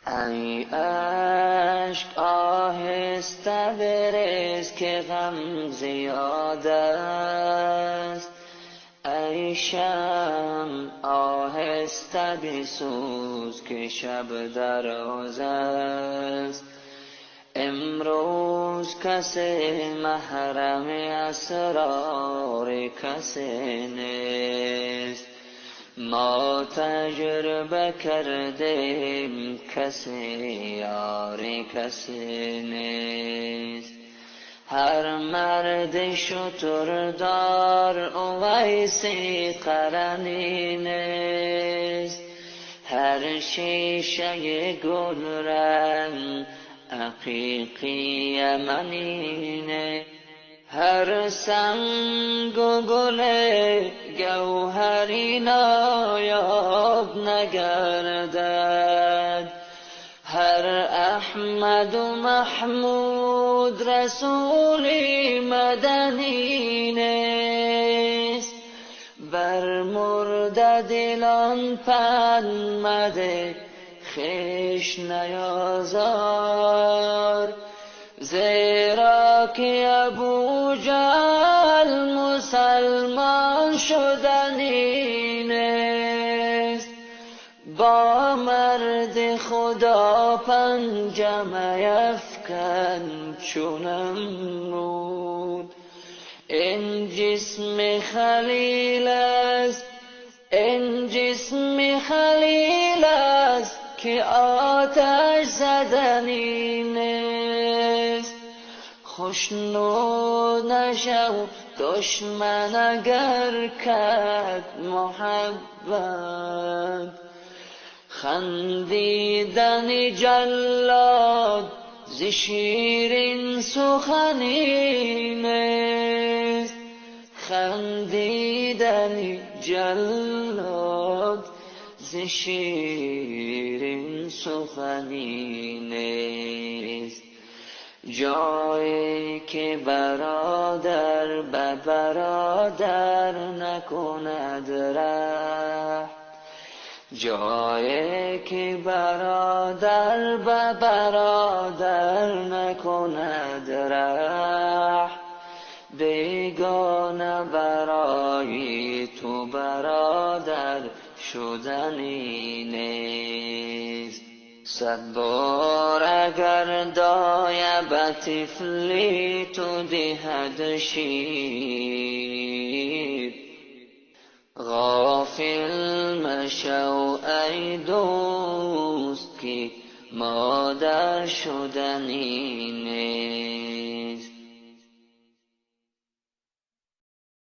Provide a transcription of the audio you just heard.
ای اشک آهسته بریز که غم زیاد است، ای شمع آهسته بسوز که شب دراز است. امروز کسی محرم اسرار کسی نیست، ما تجربه کردیم کسی یار کسی نیست. هر مرد شتردار اویسی قرنی نیست، هر شیشه گل رنگ عقیقی یمنی نیست. هر سنگ و گل گوهری نایاب نگردد، هر احمد و محمود رسولی مدنی نیست. بر مرده دلان پند مده خویش نیازار، زیرا که ابوجهل مسلمان شدنی نیست. با مرد خدا پنجه میفکن چون نمرود، این جسم خلیل است، این جسم خلیل است که آتش زدنی نیست. خشنود نشو دشمن اگر کرد محبت، خندیدن جلاد ز شیرین سخنی نیست. خندیدن جلاد ز شیرین سخنی نیست. جایی که برادر به برادر نکند ره، جایی که برادر به برادر نکند ره، بیگانه برای تو برادر شدنی نیست. 100 بار اگر دایه به طفلی تو دهد شیر، غافل مشو ای دوست که مادر شدنی نیست.